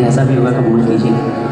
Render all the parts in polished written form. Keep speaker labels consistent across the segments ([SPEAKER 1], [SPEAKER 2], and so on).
[SPEAKER 1] हैं, ऐसा भी होगा कबूल कीजिए।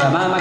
[SPEAKER 1] Mama,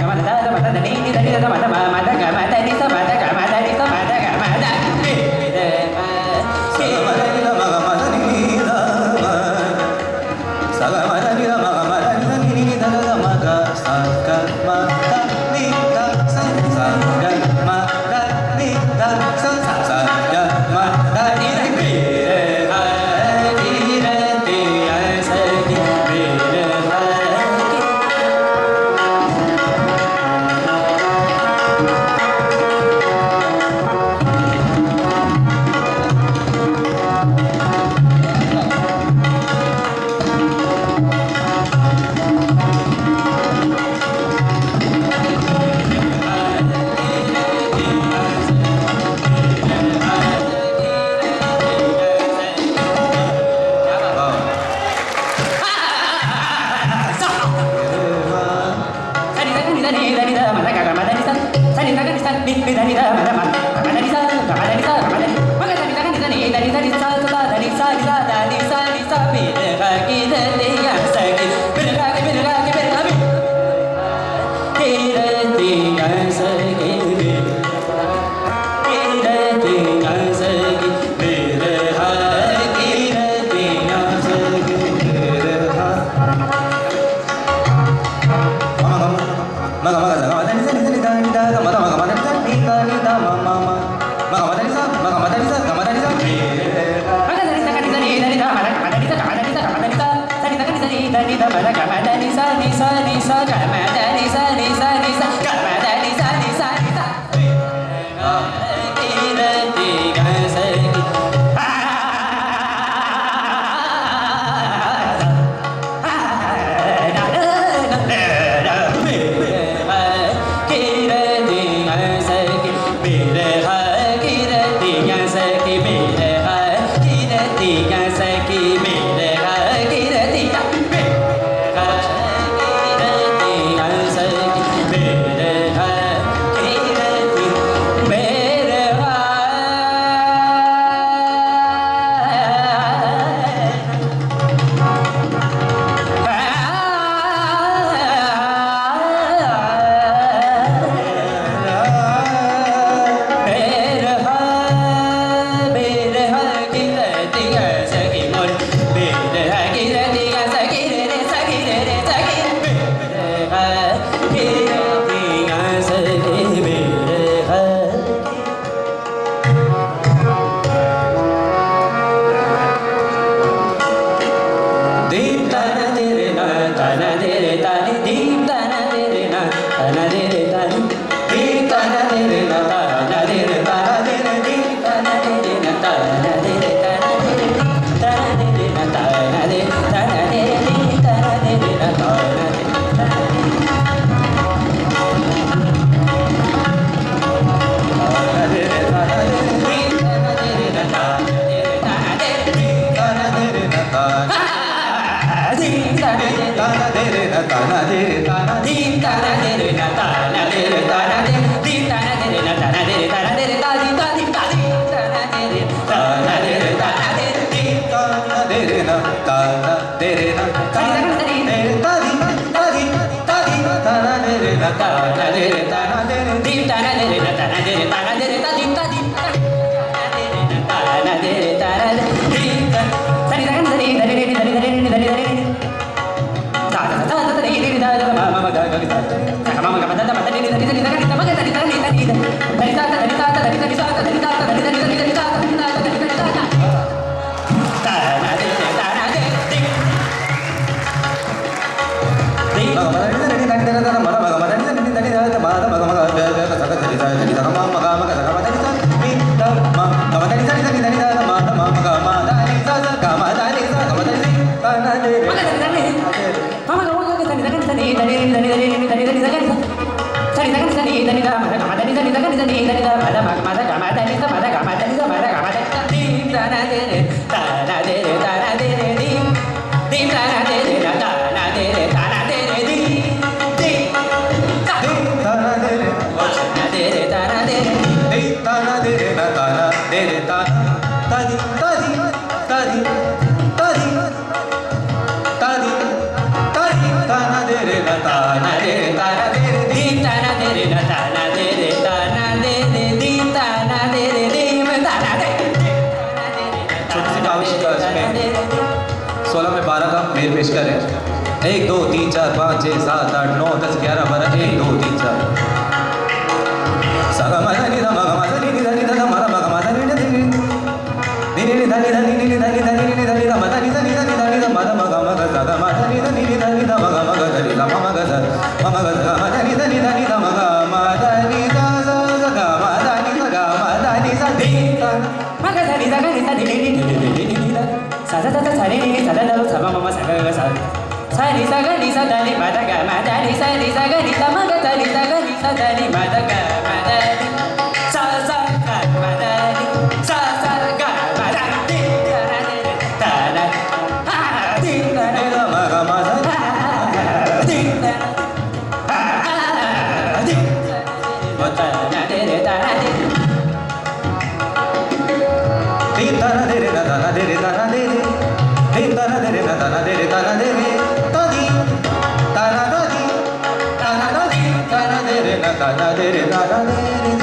[SPEAKER 1] माला में 12 का मेल पेश करें। 1 2 3 4 5 6 7 8 9 10 11 12 1 2 3 4 सगा मदा नि दा मगा मदा नि दा नि दा मरा मगा मदा नि दा नि नि नि दा नि दा नि नि दा नि दा नि दा नि दा मदा नि दा नि दा नि दा नि दा मदा मगा मगा सगा मदा नि दा नि दा नि दा मगा मगा दा नि दा मगा दा मगा दा मदा नि दा नि दा नि दा मगा मदा नि दा सगा मदा नि सगा मदा नि दा नि दा मगा दा नि दा नि दा नि नि नि नि दा सा सा सा सा नि नि सा दा दा सा मा मा सा गा सा सा नि सा गा नि सा दा नि मदा गा मदा नि सा गा नि दा मगा दा नि सा गा नि सा दा नि मदा गा मदा नि सा सा गा मदा नि सा सा गा मदा नि दा दा हा दी दा दा मगा मदा दी दा हा दी मदा ना दे रे दा दी दी दा ना दे रे दा ना दे रे दा ना दे रे दी दा ना दे रे दा ना दे रे दा ना दे रे दा दी दा ना दा दी दा ना दा दी दा ना दे रे दा ना दे रे दा ना दे रे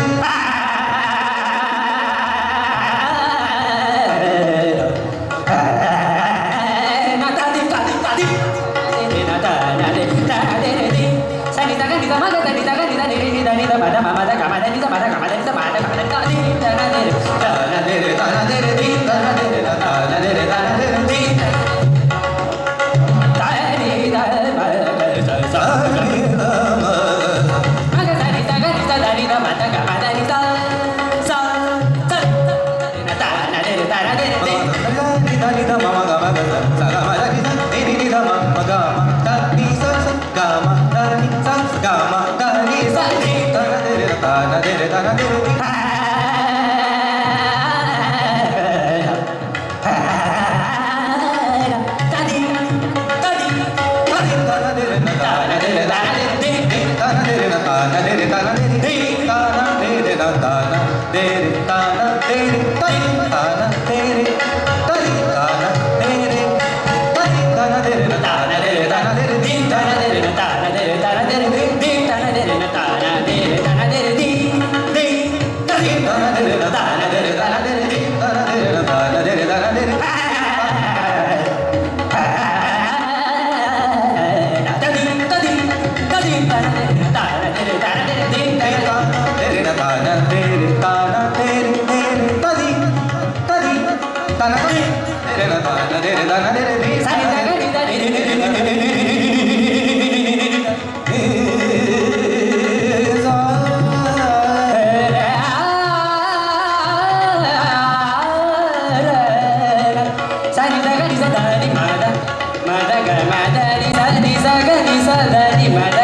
[SPEAKER 1] Mada ga mada ni sa ni sa ga ni sa da ni mada